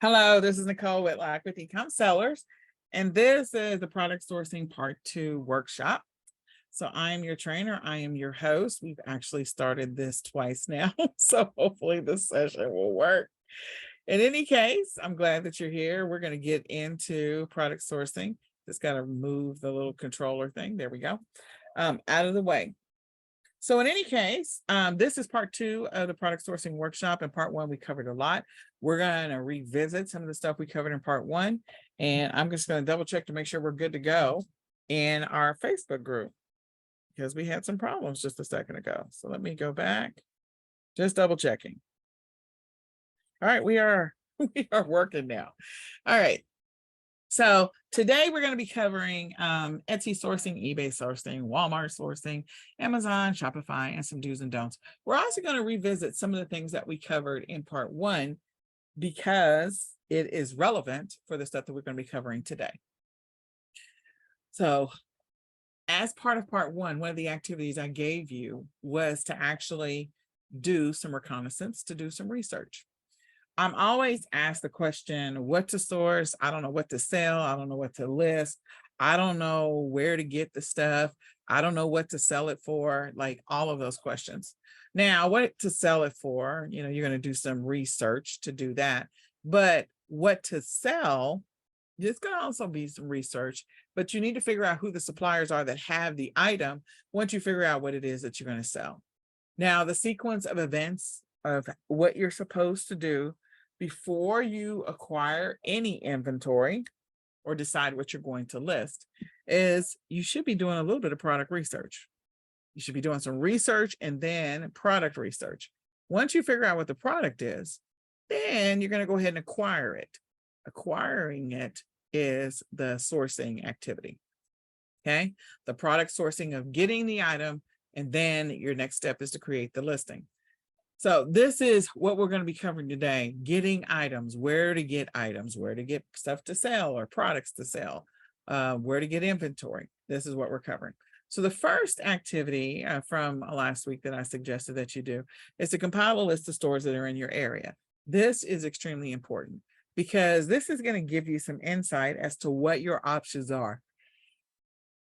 Hello, this is Nicole Whitlock with eCom Sellers, and this is the product sourcing part 2 workshop. So I am your trainer. I am your host. We've actually started this twice now, so hopefully this session will work. In any case, I'm glad that you're here. We're going to get into product sourcing. Just got to move the little controller thing. There we go. Out of the way. So in any case, this is part 2 of the product sourcing workshop. In part 1, we covered a lot. We're going to revisit some of the stuff we covered in part 1. And I'm just going to double check to make sure we're good to go in our Facebook group because we had some problems just a second ago. So let me go back, just double checking. All right, we are working now. All right. So today we're going to be covering Etsy sourcing, eBay sourcing, Walmart sourcing, Amazon, Shopify, and some do's and don'ts. We're also going to revisit some of the things that we covered in part 1 because it is relevant for the stuff that we're going to be covering today. So as part of part 1, one of the activities I gave you was to actually do some reconnaissance, to do some research. I'm always asked the question, what to source? I don't know what to sell. I don't know what to list. I don't know where to get the stuff. I don't know what to sell it for, like all of those questions. Now, what to sell it for, you're going to do some research to do that. But what to sell, there's going to also be some research, but you need to figure out who the suppliers are that have the item once you figure out what it is that you're going to sell. Now, the sequence of events of what you're supposed to do before you acquire any inventory or decide what you're going to list is you should be doing a little bit of product research. You should be doing some research and then product research. Once you figure out what the product is, then you're going to go ahead and acquire it. Acquiring it is the sourcing activity. Okay, the product sourcing of getting the item, and then your next step is to create the listing. So this is what we're going to be covering today: getting items, where to get items, where to get stuff to sell or products to sell, where to get inventory. This is what we're covering. So the first activity from last week that I suggested that you do is to compile a list of stores that are in your area. This is extremely important because this is going to give you some insight as to what your options are.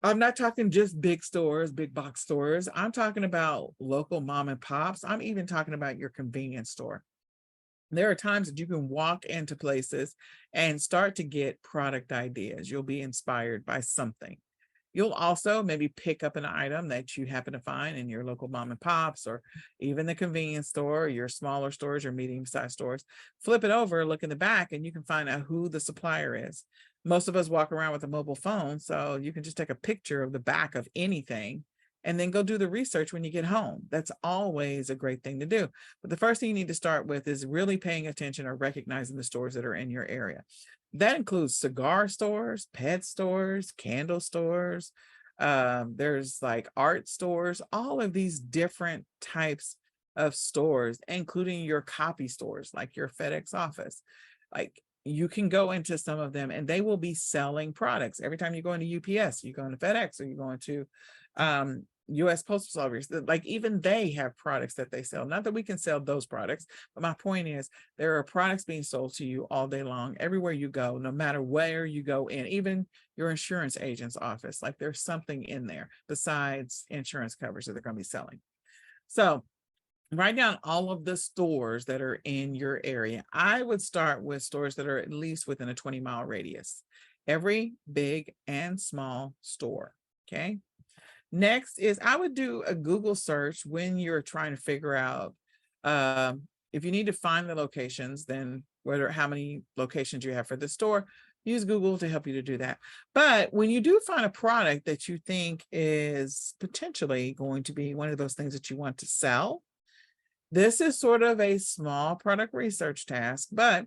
I'm not talking just big stores, big box stores. I'm talking about local mom and pops. I'm even talking about your convenience store. There are times that you can walk into places and start to get product ideas. You'll be inspired by something. You'll also maybe pick up an item that you happen to find in your local mom and pops or even the convenience store, your smaller stores, your medium-sized stores. Flip it over, look in the back, and you can find out who the supplier is. Most of us walk around with a mobile phone, so you can just take a picture of the back of anything and then go do the research when you get home. That's always a great thing to do. But the first thing you need to start with is really paying attention or recognizing the stores that are in your area. That includes cigar stores, pet stores, candle stores. There's like art stores, all of these different types of stores, including your copy stores, like your FedEx office. Like you can go into some of them and they will be selling products. Every time you go into UPS, you go into FedEx, or you go into US Postal Service, like even they have products that they sell. Not that we can sell those products, but my point is there are products being sold to you all day long, everywhere you go, no matter where you go in, even your insurance agent's office. Like there's something in there besides insurance coverage that they're going to be selling. So write down all of the stores that are in your area. I would start with stores that are at least within a 20-mile radius. Every big and small store, okay? Next is I would do a Google search when you're trying to figure out if you need to find the locations, then how many locations you have for the store. Use Google to help you to do that. But when you do find a product that you think is potentially going to be one of those things that you want to sell, this is sort of a small product research task, but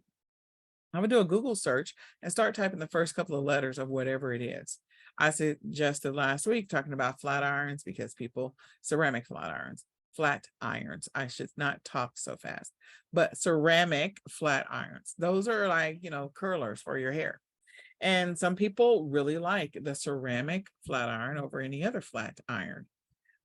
I would do a Google search and start typing the first couple of letters of whatever it is. I suggested last week talking about flat irons because ceramic flat irons. I should not talk so fast, but ceramic flat irons. Those are like, curlers for your hair. And some people really like the ceramic flat iron over any other flat iron.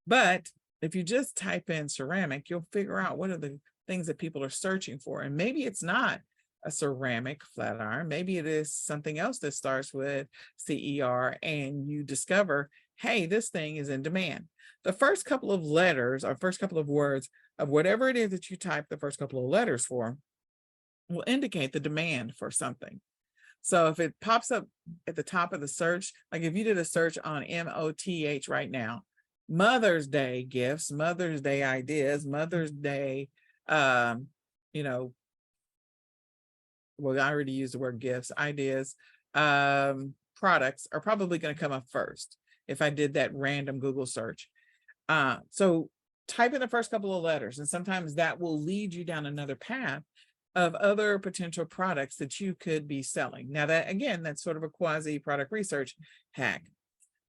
But if you just type in ceramic, you'll figure out what are the things that people are searching for. And maybe it's not a ceramic flat iron. Maybe it is something else that starts with CER, and you discover, hey, this thing is in demand. The first couple of letters or first couple of words of whatever it is that you type the first couple of letters for will indicate the demand for something. So if it pops up at the top of the search, like if you did a search on MOTH right now, Mother's Day gifts, Mother's Day ideas, Mother's Day, you know, well, I already used the word gifts, ideas, products are probably going to come up first if I did that random Google search. So type in the first couple of letters, and sometimes that will lead you down another path of other potential products that you could be selling. Now that, again, that's sort of a quasi product research hack.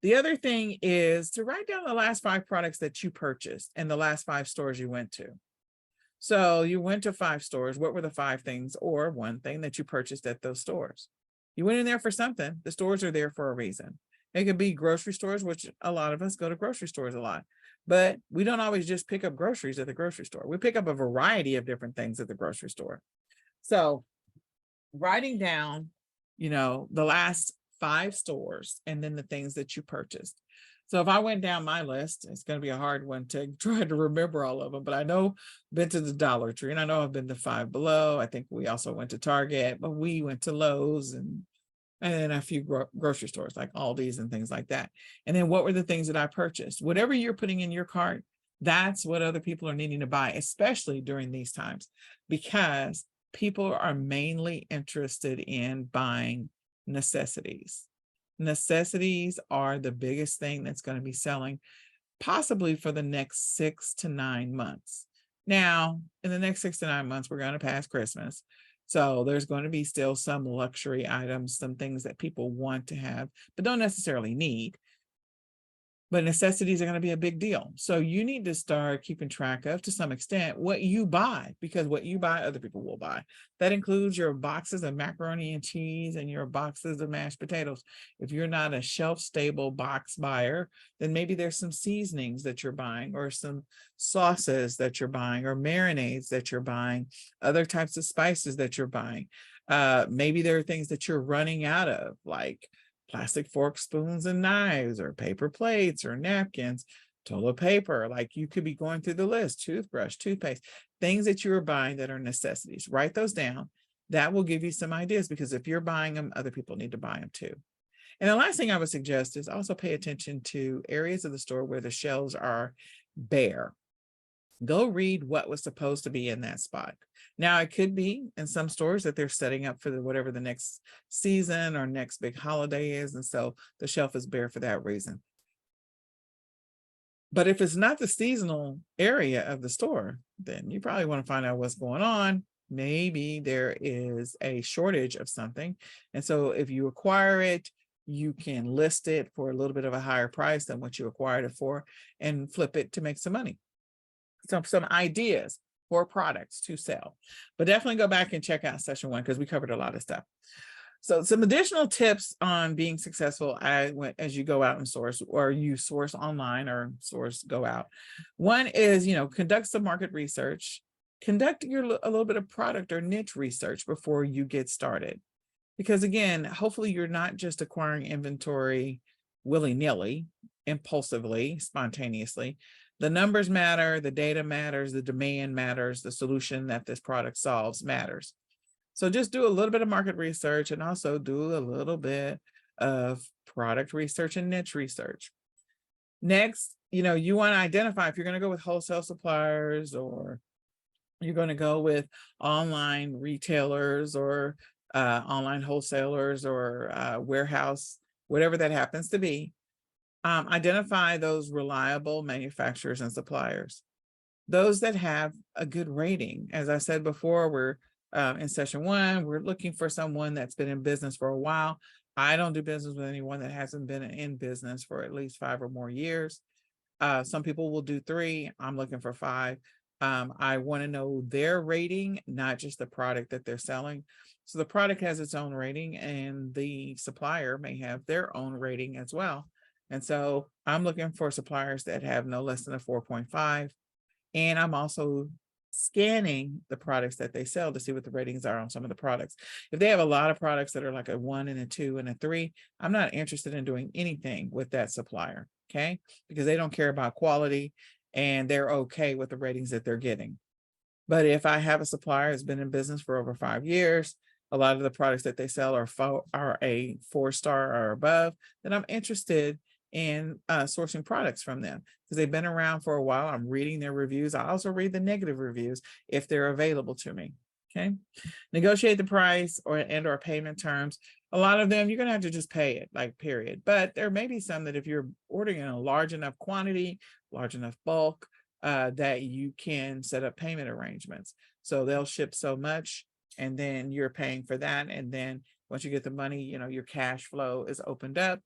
The other thing is to write down the last 5 products that you purchased and the last 5 stores you went to. So you went to 5 stores. What were the 5 things or one thing that you purchased at those stores? You went in there for something. The stores are there for a reason. It could be grocery stores, which a lot of us go to grocery stores a lot, but we don't always just pick up groceries at the grocery store. We pick up a variety of different things at the grocery store. So writing down, the last 5 stores and then the things that you purchased. So if I went down my list, it's going to be a hard one to try to remember all of them, but I know I've been to the Dollar Tree, and I know I've been to Five Below. I think we also went to Target, but we went to Lowe's and a few grocery stores like Aldi's and things like that. And then what were the things that I purchased? Whatever you're putting in your cart, that's what other people are needing to buy, especially during these times, because people are mainly interested in buying necessities. Necessities are the biggest thing that's going to be selling, possibly for the next 6 to 9 months. Now, in the next 6 to 9 months, we're going to pass Christmas. So there's going to be still some luxury items, some things that people want to have, but don't necessarily need. But necessities are going to be a big deal. So you need to start keeping track of, to some extent, what you buy, because what you buy, other people will buy. That includes your boxes of macaroni and cheese and your boxes of mashed potatoes. If you're not a shelf-stable box buyer, then maybe there's some seasonings that you're buying, or some sauces that you're buying, or marinades that you're buying, other types of spices that you're buying. Maybe there are things that you're running out of, like plastic forks, spoons, and knives, or paper plates, or napkins, toilet paper. Like, you could be going through the list, toothbrush, toothpaste, things that you are buying that are necessities. Write those down. That will give you some ideas, because if you're buying them, other people need to buy them too. And the last thing I would suggest is also pay attention to areas of the store where the shelves are bare. Go read what was supposed to be in that spot. Now, it could be in some stores that they're setting up for whatever the next season or next big holiday is, and so the shelf is bare for that reason. But if it's not the seasonal area of the store, then you probably want to find out what's going on. Maybe there is a shortage of something. And so if you acquire it, you can list it for a little bit of a higher price than what you acquired it for and flip it to make some money. Some ideas for products to sell. But definitely go back and check out session 1, because we covered a lot of stuff. So some additional tips on being successful as you go out and source, or you source online or go out. One is, conduct some market research. Conduct a little bit of product or niche research before you get started. Because again, hopefully you're not just acquiring inventory willy-nilly, impulsively, spontaneously. The numbers matter, the data matters, the demand matters, the solution that this product solves matters. So just do a little bit of market research, and also do a little bit of product research and niche research. Next, you want to identify if you're going to go with wholesale suppliers, or you're going to go with online retailers, or online wholesalers, or warehouse, whatever that happens to be. Identify those reliable manufacturers and suppliers, those that have a good rating. As I said before, we're in session 1, we're looking for someone that's been in business for a while. I don't do business with anyone that hasn't been in business for at least 5 or more years. Some people will do 3. I'm looking for 5. I want to know their rating, not just the product that they're selling. So the product has its own rating, and the supplier may have their own rating as well. And so I'm looking for suppliers that have no less than a 4.5. And I'm also scanning the products that they sell to see what the ratings are on some of the products. If they have a lot of products that are like a 1 and a 2 and a 3, I'm not interested in doing anything with that supplier, okay? Because they don't care about quality and they're okay with the ratings that they're getting. But if I have a supplier that's been in business for over 5 years, a lot of the products that they sell are a 4-star or above, then I'm interested in sourcing products from them because they've been around for a while. I'm reading their reviews. I also read the negative reviews if they're available to me. Okay. Negotiate the price or payment terms. A lot of them, you're going to have to just pay it, like, period. But there may be some that if you're ordering in a large enough quantity, large enough bulk, that you can set up payment arrangements. So they'll ship so much and then you're paying for that. And then once you get the money, your cash flow is opened up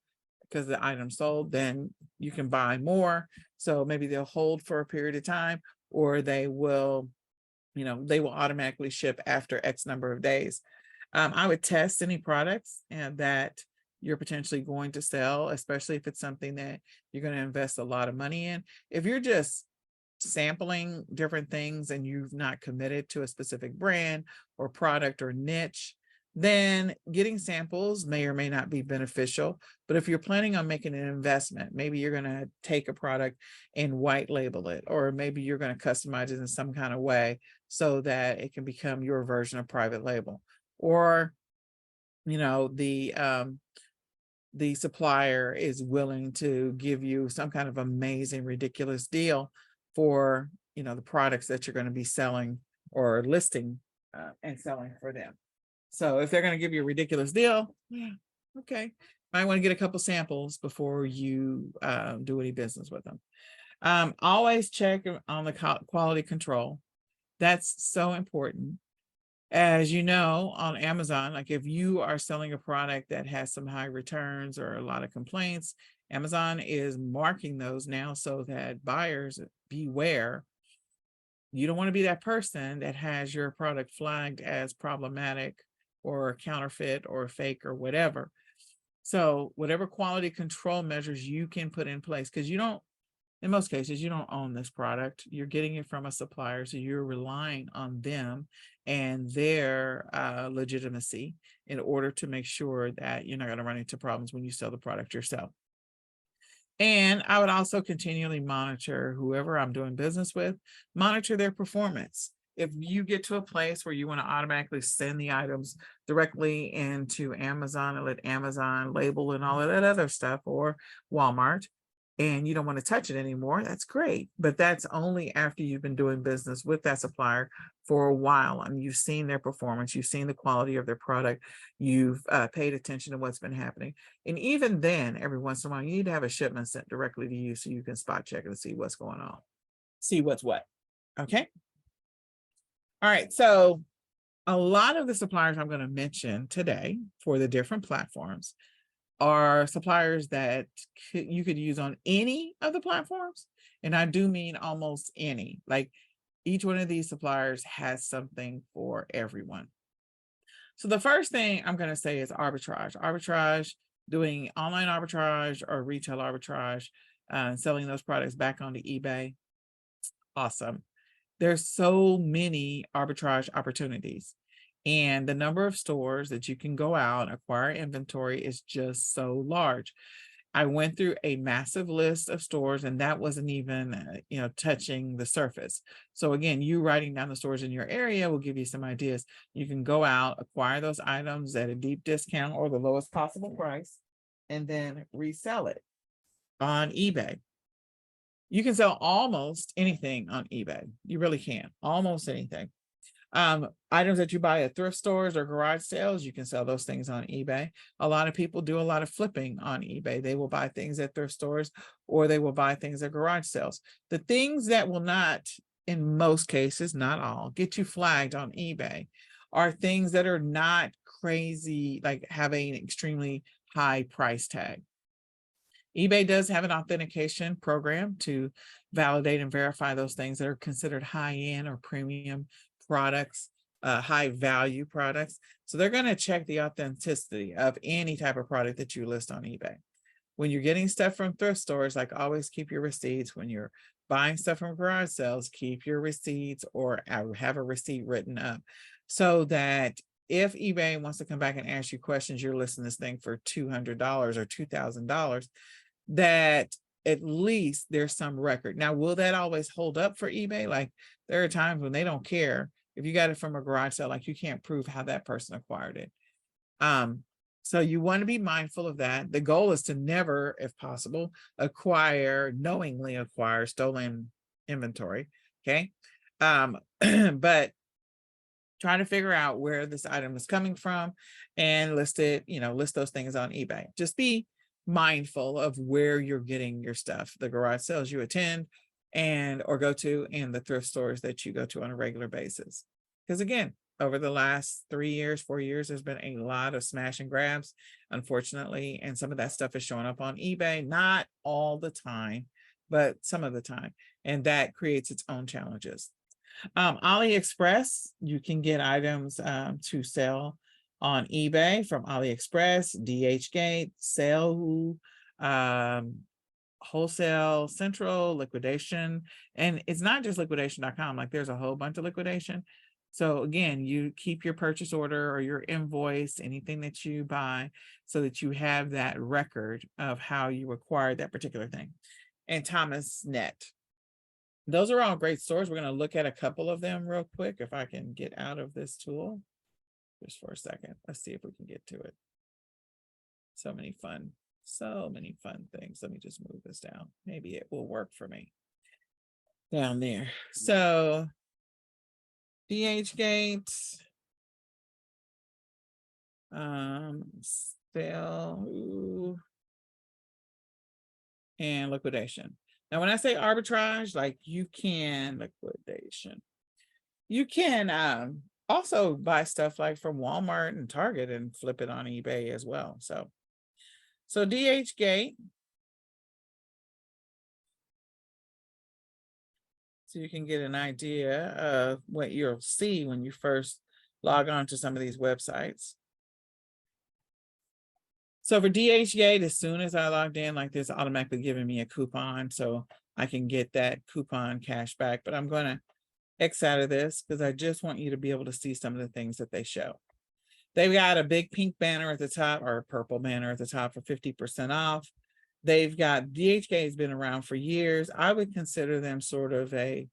because the item sold, then you can buy more. So maybe they'll hold for a period of time, or they will automatically ship after X number of days. I would test any products that you're potentially going to sell, especially if it's something that you're going to invest a lot of money in. If you're just sampling different things and you've not committed to a specific brand or product or niche, then getting samples may or may not be beneficial. But if you're planning on making an investment, maybe you're going to take a product and white label it, or maybe you're going to customize it in some kind of way so that it can become your version of private label. Or, the supplier is willing to give you some kind of amazing, ridiculous deal for, the products that you're going to be selling or listing and selling for them. So if they're going to give you a ridiculous deal, yeah, okay. Might want to get a couple samples before you do any business with them. Always check on the quality control. That's so important. As you know, on Amazon, like if you are selling a product that has some high returns or a lot of complaints, Amazon is marking those now so that buyers beware. You don't want to be that person that has your product flagged as problematic or counterfeit or fake or whatever. So whatever quality control measures you can put in place, because in most cases, you don't own this product. You're getting it from a supplier. So you're relying on them and their legitimacy in order to make sure that you're not going to run into problems when you sell the product yourself. And I would also continually monitor whoever I'm doing business with, monitor their performance. If you get to a place where you want to automatically send the items directly into Amazon and let Amazon label and all of that other stuff, or Walmart, and you don't want to touch it anymore, that's great. But that's only after you've been doing business with that supplier for a while and you've seen their performance, you've seen the quality of their product, you've paid attention to what's been happening. And even then, every once in a while, you need to have a shipment sent directly to you so you can spot check and see what's going on, see what's what. Okay. All right. So a lot of the suppliers I'm going to mention today for the different platforms are suppliers that you could use on any of the platforms. And I do mean almost any. Like each one of these suppliers has something for everyone. So the first thing I'm going to say is arbitrage. Arbitrage, doing online arbitrage or retail arbitrage, selling those products back onto eBay. Awesome. There's so many arbitrage opportunities. And the number of stores that you can go out and acquire inventory is just so large. I went through a massive list of stores and that wasn't even, touching the surface. So again, you writing down the stores in your area will give you some ideas. You can go out, acquire those items at a deep discount or the lowest possible price, and then resell it on eBay. You can sell almost anything on eBay. You really can, almost anything. Items that you buy at thrift stores or garage sales, you can sell those things on eBay. A lot of people do a lot of flipping on eBay. They will buy things at thrift stores or they will buy things at garage sales. The things that will not, in most cases, not all, get you flagged on eBay are things that are not crazy, like having an extremely high price tag. eBay does have an authentication program to validate and verify those things that are considered high-end or premium products, high value products. So they're going to check the authenticity of any type of product that you list on eBay. when you're getting stuff from thrift stores, like always keep your receipts. When you're buying stuff from garage sales, keep your receipts or have a receipt written up so that if eBay wants to come back and ask you questions, you're listing this thing for $200 or $2,000, that at least there's some record. Now, will that always hold up for eBay? Like there are times when they don't care. If you got it from a garage sale, like you can't prove how that person acquired it. So you want to be mindful of that. The goal is to never, if possible, knowingly acquire stolen inventory. Okay. But trying to figure out where this item is coming from and list those things on eBay. Just be mindful of where you're getting your stuff, the garage sales you attend or go to, and the thrift stores that you go to on a regular basis. Because again, over the last 3 years, 4 years, there's been a lot of smash and grabs, unfortunately, and some of that stuff is showing up on eBay, not all the time, but some of the time, and that creates its own challenges. AliExpress, you can get items to sell on eBay from AliExpress, DHgate, Sale, Wholesale Central, Liquidation, and it's not just liquidation.com, like there's a whole bunch of liquidation. So again, you keep your purchase order or your invoice, anything that you buy, so that you have that record of how you acquired that particular thing. And Thomas Net. Those are all great stores. We're going to look at a couple of them real quick. If I can get out of this tool just for a second, let's see if we can get to it. So many fun things. Let me just move this down. Maybe it will work for me down there. So DHgate, sale, and liquidation. Now, when I say arbitrage, like you can also buy stuff like from Walmart and Target and flip it on eBay as well. So DHgate. So you can get an idea of what you'll see when you first log on to some of these websites. So for DHgate, as soon as I logged in, like this, automatically giving me a coupon, so I can get that coupon cash back. But I'm going to X out of this because I just want you to be able to see some of the things that they show. They've got a big pink banner at the top, or a purple banner at the top, for 50% off. They've got DHgate has been around for years. I would consider them sort of a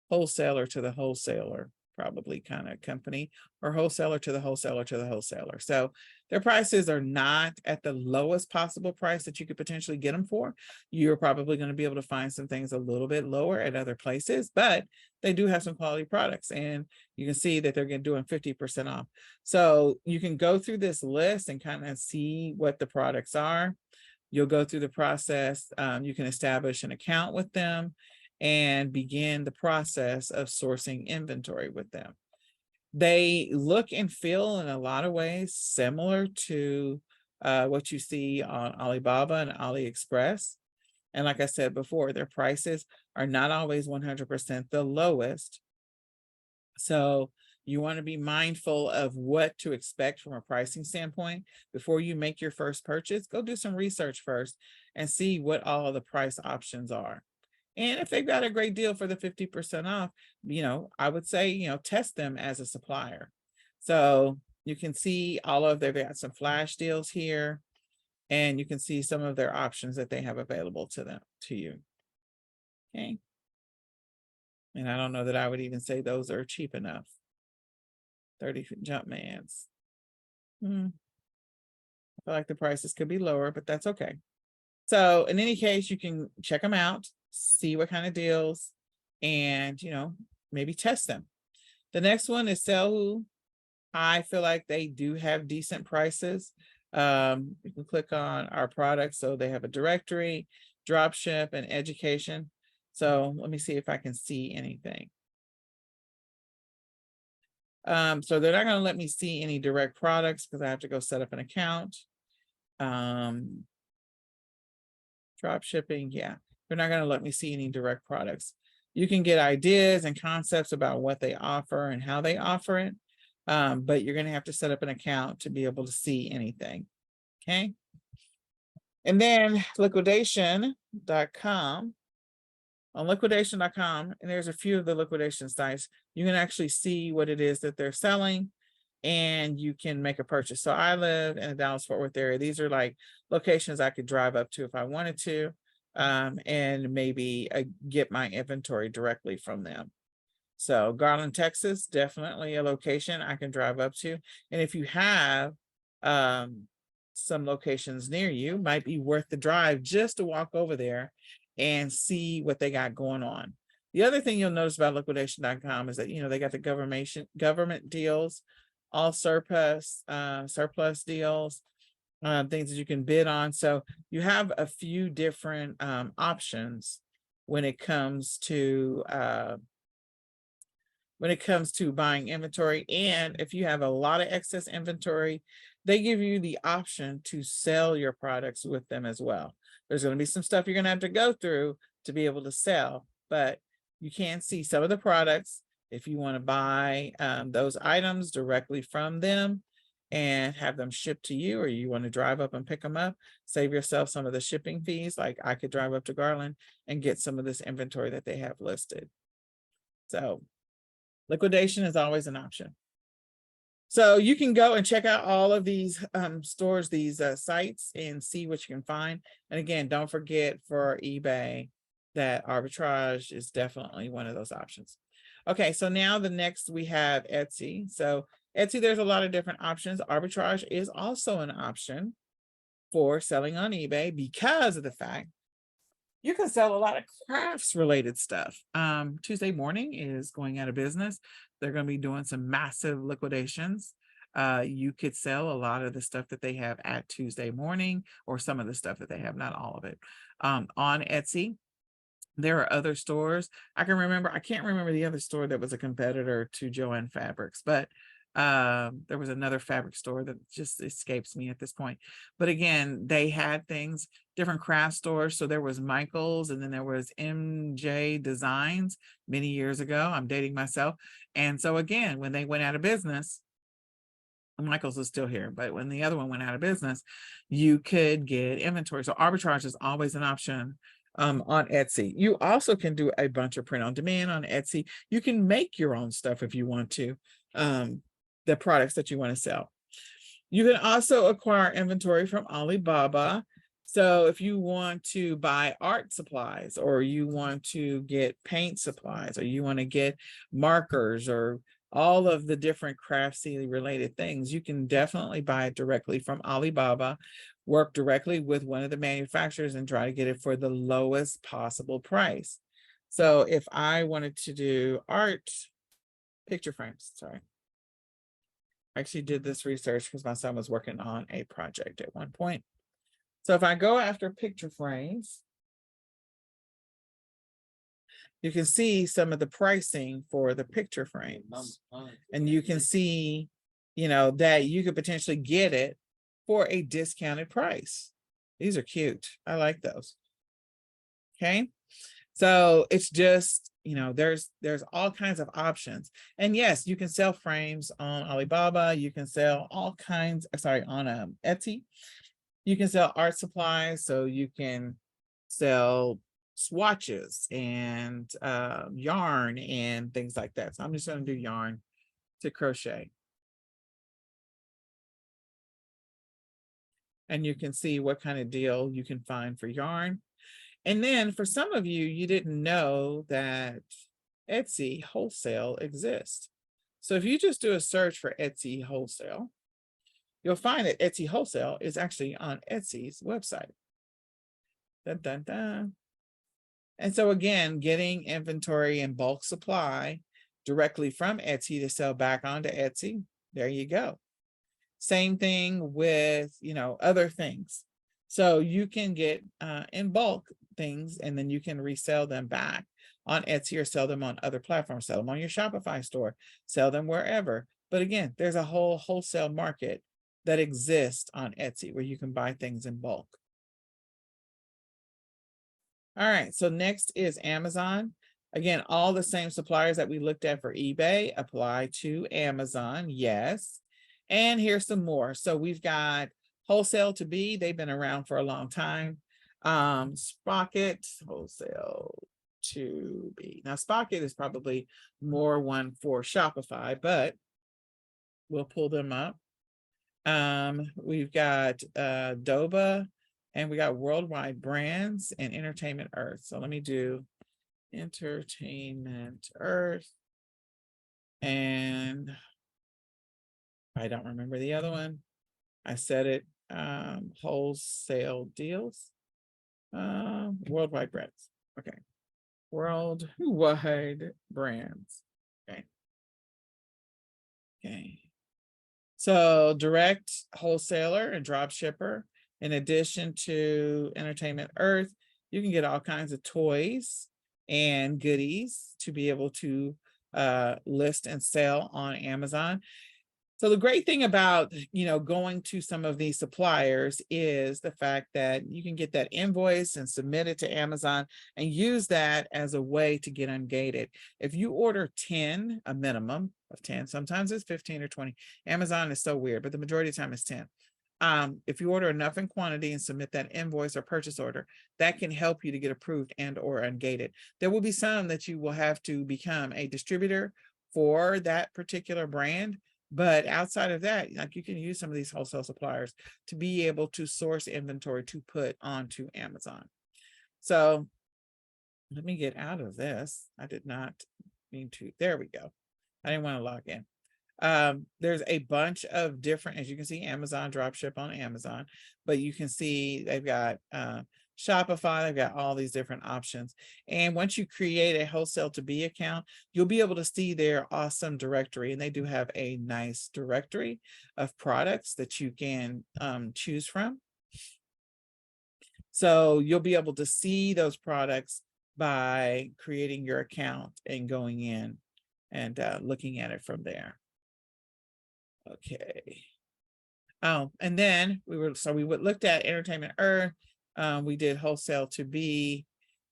wholesaler to the wholesaler, probably kind of company, or wholesaler to the wholesaler to the wholesaler. So their prices are not at the lowest possible price that you could potentially get them for. You're probably going to be able to find some things a little bit lower at other places, but they do have some quality products, and you can see that they're doing 50% off. So you can go through this list and kind of see what the products are. You'll go through the process. You can establish an account with them and begin the process of sourcing inventory with them. They look and feel in a lot of ways similar to what you see on Alibaba and AliExpress. And like I said before, their prices are not always 100% the lowest. So you want to be mindful of what to expect from a pricing standpoint. Before you make your first purchase, go do some research first and see what all the price options are. And if they've got a great deal for the 50% off, I would say, test them as a supplier. So you can see they've got some flash deals here, and you can see some of their options that they have available to you. Okay. And I don't know that I would even say those are cheap enough. 30 Jumpmans. I feel like the prices could be lower, but that's okay. So in any case, you can check them out, see what kind of deals, and maybe test them. The next one is Sell. I feel like they do have decent prices. You can click on our products. So they have a directory, dropship, and education. So let me see if I can see anything. So they're not going to let me see any direct products because I have to go set up an account. Drop shipping, yeah, they're not going to let me see any direct products. You can get ideas and concepts about what they offer and how they offer it, but you're going to have to set up an account to be able to see anything. Okay. And then liquidation.com. On liquidation.com, and there's a few of the liquidation sites, you can actually see what it is that they're selling and you can make a purchase. So I live in the Dallas-Fort Worth area. These are like locations I could drive up to if I wanted to, and maybe get my inventory directly from them. So Garland, Texas, definitely a location I can drive up to. And if you have some locations near you, might be worth the drive just to walk over there and see what they got going on. The other thing you'll notice about liquidation.com is that, they got the government deals, all surplus deals, things that you can bid on. So you have a few different options when it comes to buying inventory. And if you have a lot of excess inventory, they give you the option to sell your products with them as well. There's going to be some stuff you're going to have to go through to be able to sell, but you can see some of the products if you want to buy those items directly from them and have them shipped to you, or you want to drive up and pick them up, save yourself some of the shipping fees. Like I could drive up to Garland and get some of this inventory that they have listed. So liquidation is always an option. So you can go and check out all of these stores, these sites, and see what you can find. And again, don't forget for eBay that arbitrage is definitely one of those options. Okay, so now the next we have Etsy. So Etsy, there's a lot of different options. Arbitrage is also an option for selling on eBay because of the fact you can sell a lot of crafts related stuff. Tuesday Morning is going out of business. They're going to be doing some massive liquidations. You could sell a lot of the stuff that they have at Tuesday Morning, or some of the stuff that they have, not all of it. On Etsy, there are other stores. I can't remember the other store that was a competitor to Joann Fabrics, but there was another fabric store that just escapes me at this point. But again, they had things, different craft stores. So there was Michael's, and then there was MJ Designs many years ago. I'm dating myself. And so again, when they went out of business, Michael's is still here, but when the other one went out of business, you could get inventory. So arbitrage is always an option on Etsy. You also can do a bunch of print on demand on Etsy. You can make your own stuff if you want to. The products that you want to sell. You can also acquire inventory from Alibaba. So if you want to buy art supplies, or you want to get paint supplies, or you want to get markers, or all of the different craftsy related things, you can definitely buy it directly from Alibaba, work directly with one of the manufacturers and try to get it for the lowest possible price. So if I wanted to do picture frames, sorry. I actually did this research because my son was working on a project at one point. So if I go after picture frames, you can see some of the pricing for the picture frames. And you can see, that you could potentially get it for a discounted price. These are cute. I like those. Okay. So it's just, there's all kinds of options. And yes, you can sell frames on Alibaba. You can sell all kinds, on Etsy. You can sell art supplies. So you can sell swatches and yarn and things like that. So I'm just going to do yarn to crochet. And you can see what kind of deal you can find for yarn. And then for some of you, you didn't know that Etsy wholesale exists. So if you just do a search for Etsy wholesale, you'll find that Etsy wholesale is actually on Etsy's website. Dun, dun, dun. And so again, getting inventory and bulk supply directly from Etsy to sell back onto Etsy, there you go. Same thing with, other things. So you can get in bulk things, and then you can resell them back on Etsy or sell them on other platforms, sell them on your Shopify store, sell them wherever. But again, there's a whole wholesale market that exists on Etsy where you can buy things in bulk. All right, so next is Amazon. Again, all the same suppliers that we looked at for eBay apply to Amazon, yes. And here's some more. So we've got Wholesale to be, they've been around for a long time. Sprocket, wholesale to be. Now, Sprocket is probably more one for Shopify, but we'll pull them up. We've got Doba, and we got Worldwide Brands and Entertainment Earth. So let me do Entertainment Earth, and I don't remember the other one. I said it. Wholesale deals. Worldwide Brands. Okay. Worldwide Brands. Okay. Okay. So direct wholesaler and drop shipper. In addition to Entertainment Earth, you can get all kinds of toys and goodies to be able to list and sell on Amazon. So the great thing about, going to some of these suppliers is the fact that you can get that invoice and submit it to Amazon and use that as a way to get ungated. If you order 10, a minimum of 10, sometimes it's 15 or 20. Amazon is so weird, but the majority of the time it's 10. If you order enough in quantity and submit that invoice or purchase order, that can help you to get approved and or ungated. There will be some that you will have to become a distributor for that particular brand. But outside of that, like, you can use some of these wholesale suppliers to be able to source inventory to put onto Amazon. So let me get out of this. I did not mean to. There we go. I didn't want to log in. There's a bunch of different, as you can see, Amazon dropship on Amazon, but you can see they've got Shopify, they've got all these different options. And once you create a wholesale to be account, you'll be able to see their awesome directory. And they do have a nice directory of products that you can choose from. So you'll be able to see those products by creating your account and going in and looking at it from there. Okay. Oh, and then we looked at Entertainment Earth. We did wholesale to be,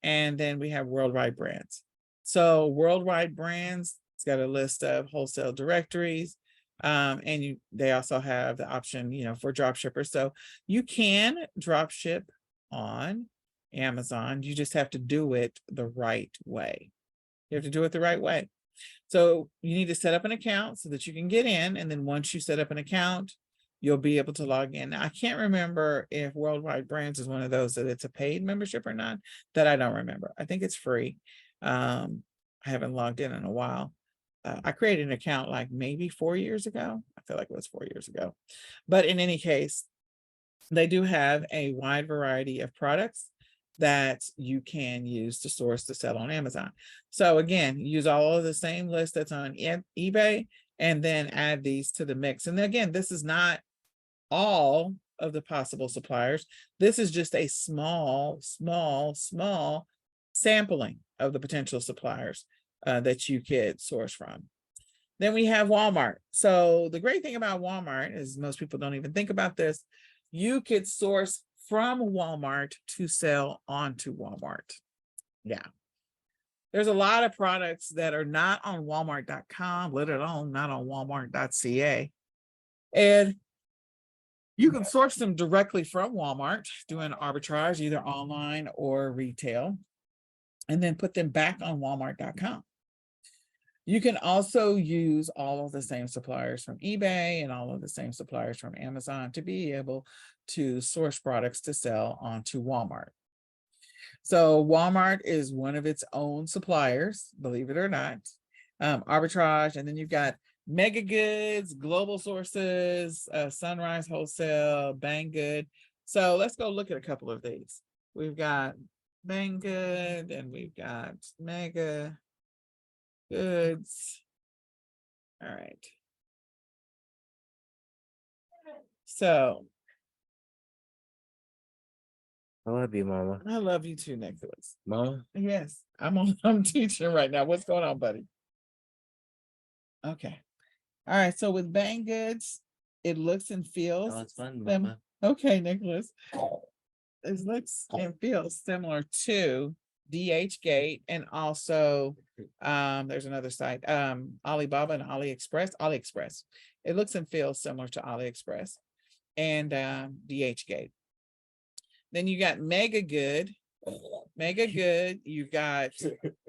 and then we have Worldwide Brands. So Worldwide Brands, it's got a list of wholesale directories. And they also have the option, for drop shippers. So you can drop ship on Amazon. You just have to do it the right way. You have to do it the right way. So you need to set up an account so that you can get in. And then once you set up an account, you'll be able to log in. Now, I can't remember if Worldwide Brands is one of those that it's a paid membership or not. That I don't remember. I think it's free. I haven't logged in a while. I created an account like maybe 4 years ago. I feel like it was 4 years ago. But in any case, they do have a wide variety of products that you can use to source to sell on Amazon. So again, use all of the same list that's on eBay and then add these to the mix. And again, this is not all of the possible suppliers. This is just a small sampling of the potential suppliers that you could source from. Then we have Walmart. So the great thing about Walmart is most people don't even think about this. You could source from Walmart to sell onto Walmart. Yeah. There's a lot of products that are not on Walmart.com, let alone not on Walmart.ca. And you can source them directly from Walmart, doing arbitrage, either online or retail, and then put them back on Walmart.com. You can also use all of the same suppliers from eBay and all of the same suppliers from Amazon to be able to source products to sell onto Walmart. So Walmart is one of its own suppliers, believe it or not, arbitrage. And then you've got Mega Goods, Global Sources, Sunrise Wholesale, Banggood. So let's go look at a couple of these. We've got Banggood and we've got Mega Goods. All right. So I love you, Mama. I love you too, Nicholas. Mama? Yes, I'm teaching right now. What's going on, buddy? Okay. All right. So with Bangoods, it looks and feels. Oh, it's fun, Mama. Okay, Nicholas. It looks and feels similar to DH Gate, and also there's another site, Alibaba and AliExpress. It looks and feels similar to AliExpress. and DHgate. Then you got Mega Good. Mega Good, you've got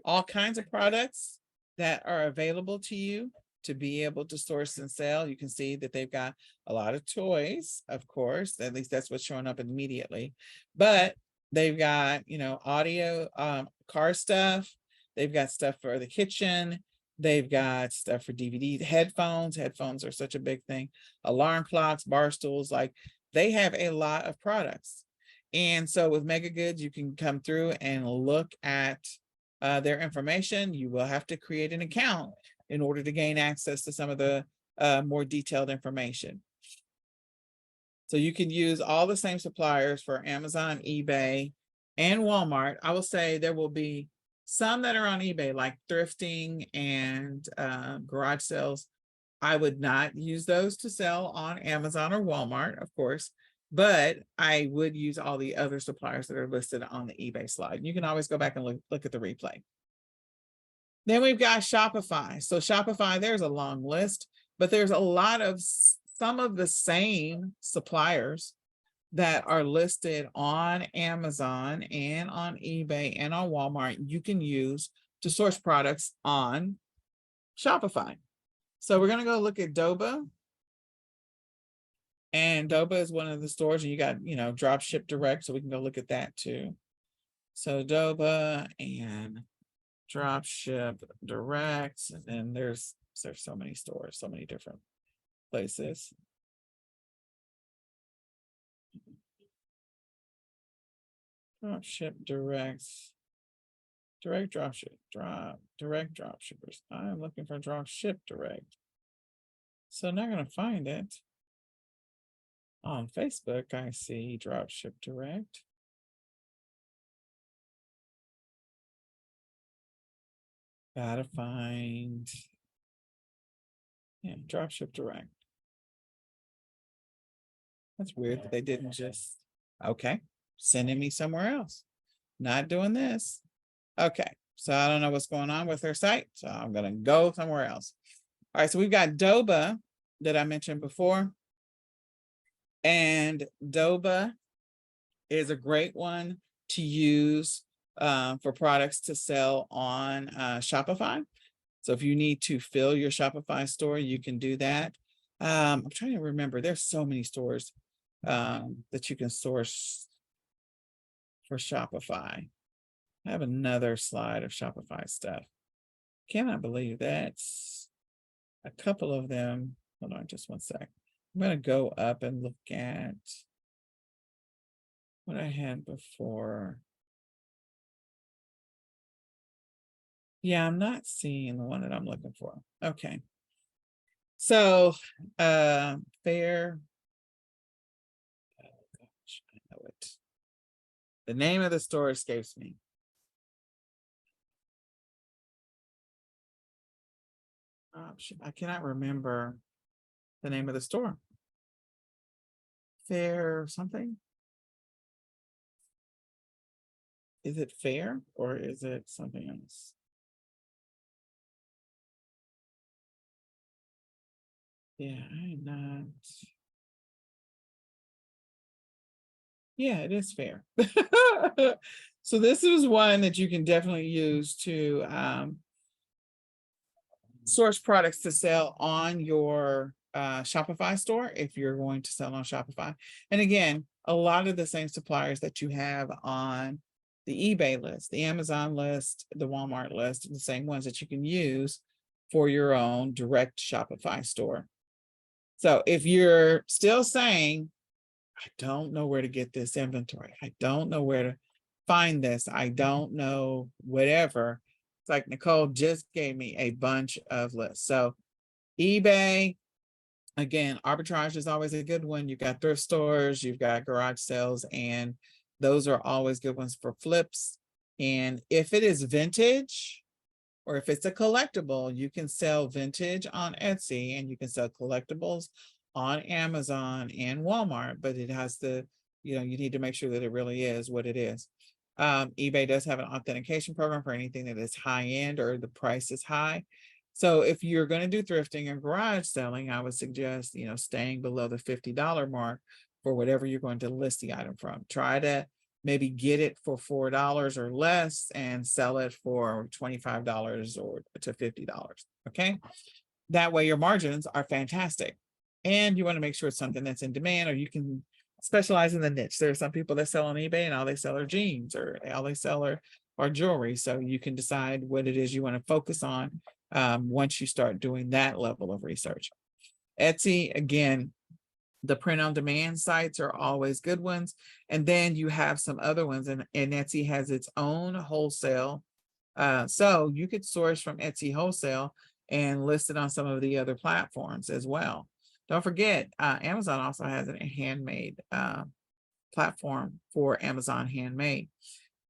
all kinds of products that are available to you to be able to source and sell. You can see that they've got a lot of toys, of course, at least that's what's showing up immediately. But they've got, audio, car stuff. They've got stuff for the kitchen. They've got stuff for DVD, headphones. Headphones are such a big thing. Alarm clocks, bar stools, like they have a lot of products. And so with Mega Goods, you can come through and look at their information. You will have to create an account in order to gain access to some of the more detailed information. So you can use all the same suppliers for Amazon, eBay, and Walmart. I will say there will be some that are on eBay, like thrifting and garage sales. I would not use those to sell on Amazon or Walmart, of course, but I would use all the other suppliers that are listed on the eBay slide. You can always go back and look at the replay. Then we've got Shopify. So Shopify, there's a long list, but there's a lot of some of the same suppliers that are listed on Amazon and on eBay and on Walmart you can use to source products on Shopify. So we're going to go look at Doba. And Doba is one of the stores, and you got, drop ship direct. So we can go look at that too. So Doba and drop ship direct. And then there's so many stores, so many different places. Drop ship direct. Direct drop ship, direct drop shippers. I'm looking for drop ship direct. So not going to find it. On Facebook, I see drop ship direct. Gotta find, drop ship direct. That's weird that they didn't just, okay, sending me somewhere else. Not doing this. Okay, so I don't know what's going on with their site, so I'm gonna go somewhere else. All right, so we've got Doba that I mentioned before. And Doba is a great one to use for products to sell on Shopify. So if you need to fill your Shopify store, you can do that. I'm trying to remember, there's so many stores that you can source for Shopify. I have another slide of Shopify stuff. Cannot believe that's a couple of them. Hold on just one sec. I'm going to go up and look at what I had before. Yeah, I'm not seeing the one that I'm looking for. Okay. So, Fair. Oh gosh, I know it. The name of the store escapes me. I cannot remember the name of the store. Fair something? Is it Fair or is it something else? Yeah, I'm not. Yeah, it is Fair. So this is one that you can definitely use to source products to sell on your Shopify store if you're going to sell on Shopify. And again, a lot of the same suppliers that you have on the eBay list, the Amazon list, the Walmart list, the same ones that you can use for your own direct Shopify store. So if you're still saying, I don't know where to get this inventory, I don't know where to find this, I don't know whatever, it's like Nicole just gave me a bunch of lists. So eBay, again, arbitrage is always a good one. You've got thrift stores, you've got garage sales, and those are always good ones for flips. And if it is vintage, or if it's a collectible, you can sell vintage on Etsy and you can sell collectibles on Amazon and Walmart, but it has to, you need to make sure that it really is what it is. eBay does have an authentication program for anything that is high end or the price is high. So if you're going to do thrifting and garage selling, I would suggest, staying below the $50 mark for whatever you're going to list the item from. Try to maybe get it for $4 or less and sell it for $25 or to $50. Okay. That way your margins are fantastic. And you want to make sure it's something that's in demand, or you can specialize in the niche. There are some people that sell on eBay and all they sell are jeans, or all they sell are jewelry. So you can decide what it is you want to focus on once you start doing that level of research. Etsy, again, the print on demand sites are always good ones. And then you have some other ones, and Etsy has its own wholesale. So you could source from Etsy wholesale and list it on some of the other platforms as well. Don't forget, Amazon also has a handmade platform for Amazon Handmade.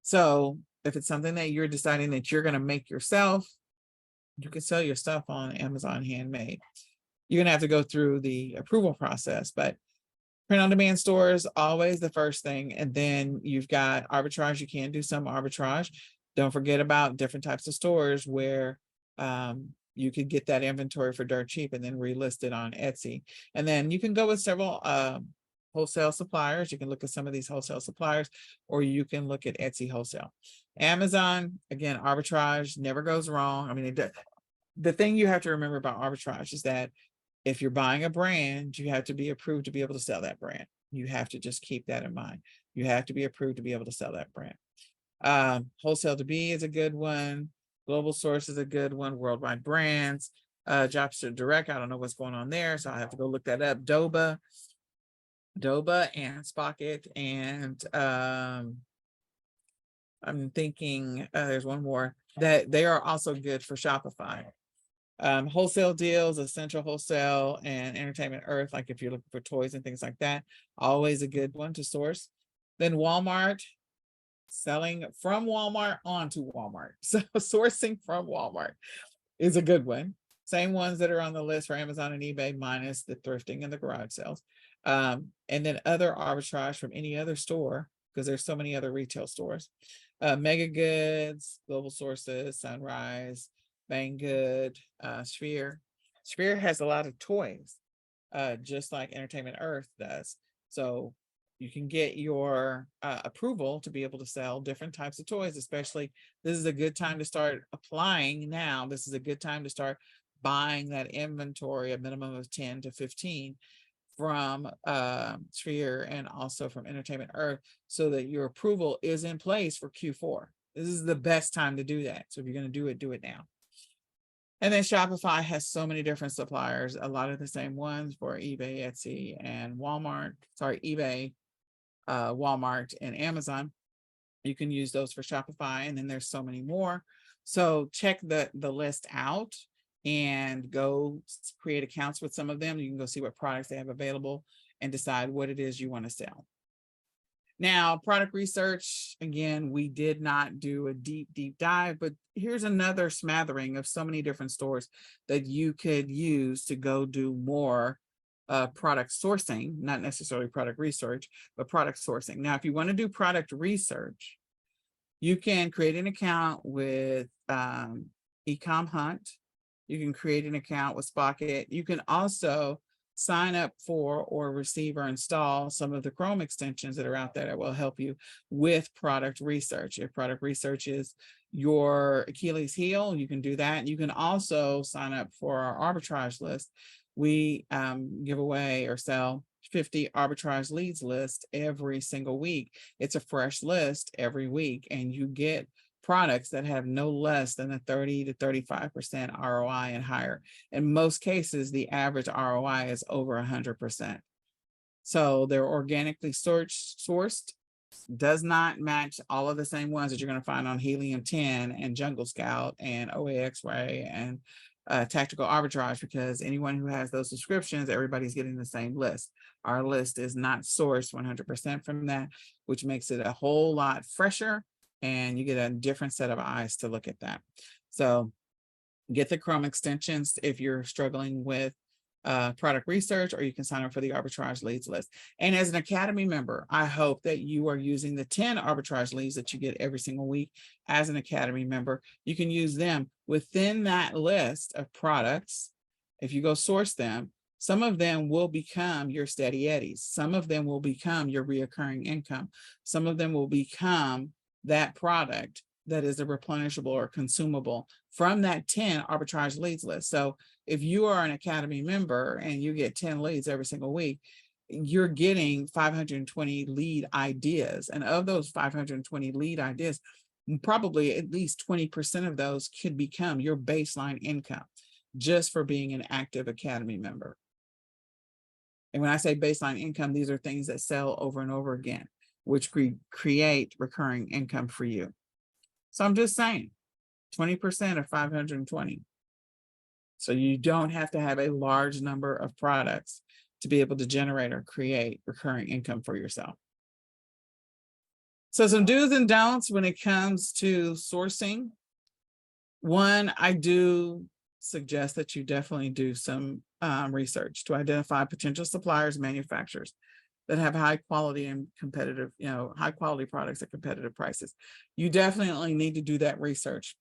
So if it's something that you're deciding that you're going to make yourself, you can sell your stuff on Amazon Handmade. You're going to have to go through the approval process, but print on demand stores, always the first thing. And then you've got arbitrage. You can do some arbitrage. Don't forget about different types of stores where you could get that inventory for dirt cheap and then relist it on Etsy. And then you can go with several wholesale suppliers. You can look at some of these wholesale suppliers, or you can look at Etsy wholesale. Amazon, again, arbitrage never goes wrong. I mean, the thing you have to remember about arbitrage is that if you're buying a brand, you have to be approved to be able to sell that brand. You have to just keep that in mind. You have to be approved to be able to sell that brand. Wholesale to be is a good one. Global Source is a good one. Worldwide Brands, Jobster Direct. I don't know what's going on there, so I have to go look that up. Doba and Spocket, and I'm thinking there's one more that they are also good for Shopify. Wholesale deals, Essential Wholesale, and Entertainment Earth, like if you're looking for toys and things like that, always a good one to source. Then Walmart, selling from Walmart onto Walmart. So sourcing from Walmart is a good one. Same ones that are on the list for Amazon and eBay, minus the thrifting and the garage sales. And then other arbitrage from any other store, because there's so many other retail stores. Mega Goods, Global Sources, Sunrise, Banggood, Sphere. Sphere has a lot of toys, just like Entertainment Earth does. So you can get your approval to be able to sell different types of toys, especially this is a good time to start applying now. This is a good time to start buying that inventory, a minimum of 10 to 15 from Sphere and also from Entertainment Earth, so that your approval is in place for Q4. This is the best time to do that. So if you're going to do it now. And then Shopify has so many different suppliers, a lot of the same ones for eBay, Etsy, and Walmart. Sorry, eBay, Walmart, and Amazon. You can use those for Shopify, and then there's so many more. So check the list out and go create accounts with some of them. You can go see what products they have available and decide what it is you want to sell. Now, product research, again, we did not do a deep dive, but here's another smattering of so many different stores that you could use to go do more product sourcing, not necessarily product research, but product sourcing. Now, if you want to do product research, you can create an account with eCom Hunt. You can create an account with Spocket. You can also sign up for or receive or install some of the Chrome extensions that are out there that will help you with product research. If product research is your Achilles heel, you can do that. You can also sign up for our arbitrage list. We give away or sell 50 arbitrage leads list every single week. It's a fresh list every week, and you get products that have no less than a 30 to 35% ROI and higher. In most cases, the average ROI is over 100%. So they're organically sourced, does not match all of the same ones that you're going to find on Helium 10 and Jungle Scout and OAX-Ray and Tactical Arbitrage, because anyone who has those subscriptions, everybody's getting the same list. Our list is not sourced 100% from that, which makes it a whole lot fresher, and you get a different set of eyes to look at that. So get the Chrome extensions if you're struggling with product research, or you can sign up for the arbitrage leads list. And as an Academy member, I hope that you are using the 10 arbitrage leads that you get every single week as an Academy member. You can use them within that list of products. If you go source them, Some of them will become your steady eddies. Some of them will become your reoccurring income. Some of them will become that product that is a replenishable or consumable from that 10 arbitrage leads list. So if you are an Academy member and you get 10 leads every single week, you're getting 520 lead ideas. And of those 520 lead ideas, probably at least 20% of those could become your baseline income just for being an active Academy member. And when I say baseline income, these are things that sell over and over again, which create recurring income for you. So I'm just saying 20% of 520. So you don't have to have a large number of products to be able to generate or create recurring income for yourself. So some do's and don'ts when it comes to sourcing. One, I do suggest that you definitely do some research to identify potential suppliers, manufacturers that have high quality and competitive, high quality products at competitive prices. You definitely need to do that research.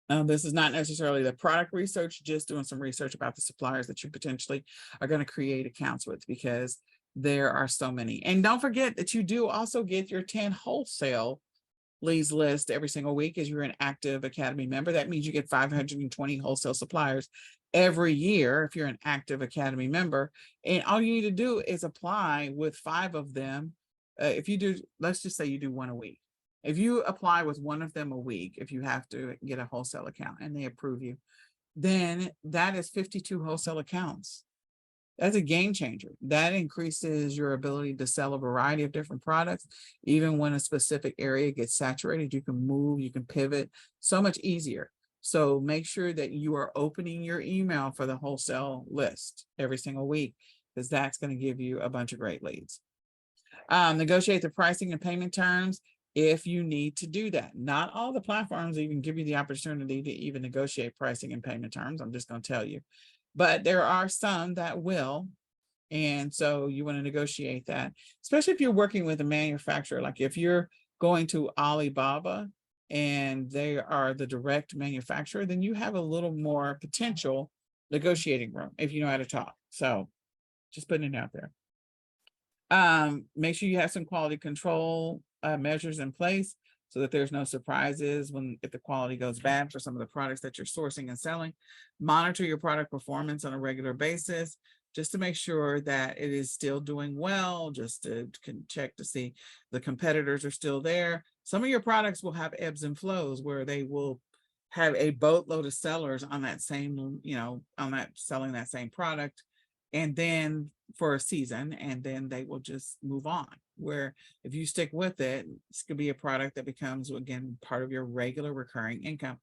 This is not necessarily the product research, just doing some research about the suppliers that you potentially are going to create accounts with, because there are so many. And don't forget that you do also get your 10 wholesale leads list every single week as you're an active Academy member. That means you get 520 wholesale suppliers every year if you're an active Academy member. And all you need to do is apply with 5 of them. If you do, let's just say you do one a week. If you apply with one of them a week, if you have to get a wholesale account and they approve you, then that is 52 wholesale accounts. That's a game changer. That increases your ability to sell a variety of different products. Even when a specific area gets saturated, you can move, you can pivot so much easier. So make sure that you are opening your email for the wholesale list every single week, because that's going to give you a bunch of great leads. Negotiate the pricing and payment terms if you need to do that. Not all the platforms even give you the opportunity to even negotiate pricing and payment terms. I'm just going to tell you. But there are some that will. And so you want to negotiate that, especially if you're working with a manufacturer. Like if you're going to Alibaba and they are the direct manufacturer, then you have a little more potential negotiating room if you know how to talk. So just putting it out there. Make sure you have some quality control measures in place so that there's no surprises if the quality goes bad for some of the products that you're sourcing and selling. Monitor your product performance on a regular basis, just to make sure that it is still doing well, just to check to see the competitors are still there. Some of your products will have ebbs and flows where they will have a boatload of sellers on that same, selling that same product, and then for a season, and then they will just move on. Where if you stick with it, this could be a product that becomes, again, part of your regular recurring income.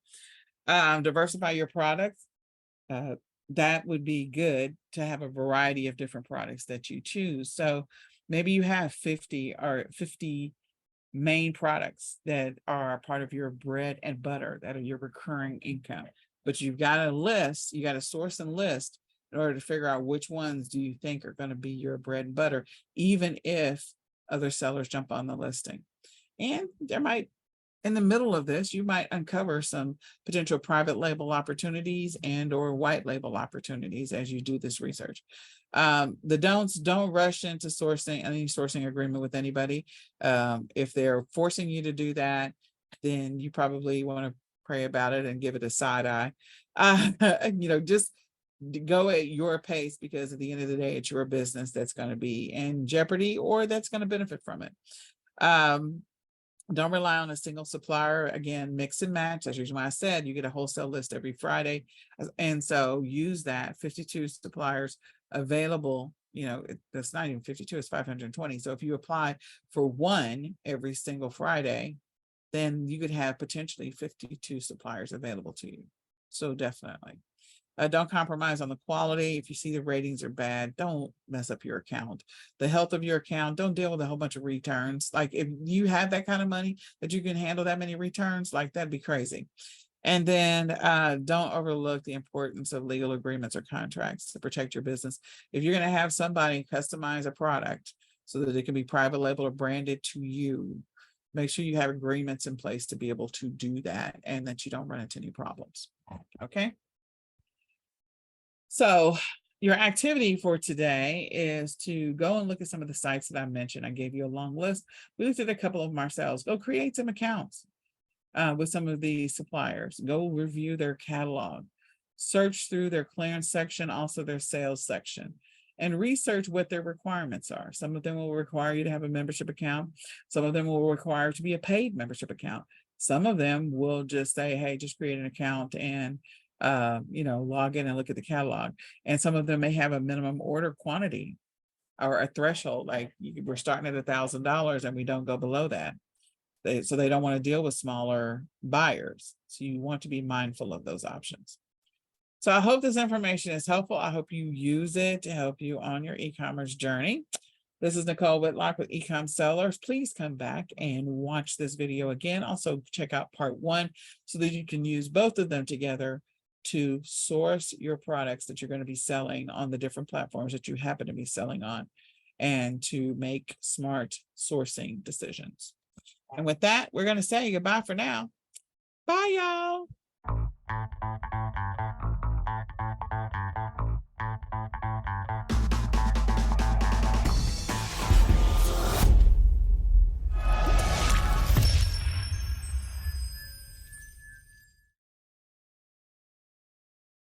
Diversify your products. That would be good to have a variety of different products that you choose. So maybe you have 50 main products that are part of your bread and butter, that are your recurring income, but you've got a list, you got to source and list in order to figure out which ones do you think are going to be your bread and butter, even if other sellers jump on the listing. And there might, in the middle of this, you might uncover some potential private label opportunities and or white label opportunities as you do this research. The don'ts: don't rush into sourcing any sourcing agreement with anybody. If they're forcing you to do that, then you probably want to pray about it and give it a side eye. Just go at your pace, because at the end of the day, it's your business that's going to be in jeopardy or that's going to benefit from it. Don't rely on a single supplier. Again, mix and match. That's usually why I said you get a wholesale list every Friday. And so use that 52 suppliers available. That's not even 52, it's 520. So if you apply for one every single Friday, then you could have potentially 52 suppliers available to you. So definitely. Don't compromise on the quality. If you see the ratings are bad, don't mess up your account. The health of your account, don't deal with a whole bunch of returns. Like if you have that kind of money that you can handle that many returns, like that'd be crazy. And then don't overlook the importance of legal agreements or contracts to protect your business. If you're going to have somebody customize a product so that it can be private label or branded to you, make sure you have agreements in place to be able to do that and that you don't run into any problems. Okay. So Your activity for today is to go and look at some of the sites that I mentioned. I gave you a long list. We looked at a couple of them ourselves. Go create some accounts with some of the suppliers. Go review their catalog. Search through their clearance section, also their sales section, and research what their requirements are. Some of them will require you to have a membership account. Some of them will require to be a paid membership account. Some of them will just say, hey, just create an account and log in and look at the catalog. And some of them may have a minimum order quantity or a threshold, like we're starting at $1,000 and we don't go below that. So they don't want to deal with smaller buyers. So you want to be mindful of those options. So I hope this information is helpful. I hope you use it to help you on your e-commerce journey. This is Nicole Whitlock with eCom Sellers. Please come back and watch this video again. Also check out part 1 so that you can use both of them together to source your products that you're going to be selling on the different platforms that you happen to be selling on, and to make smart sourcing decisions. And with that, we're going to say goodbye for now. Bye, y'all.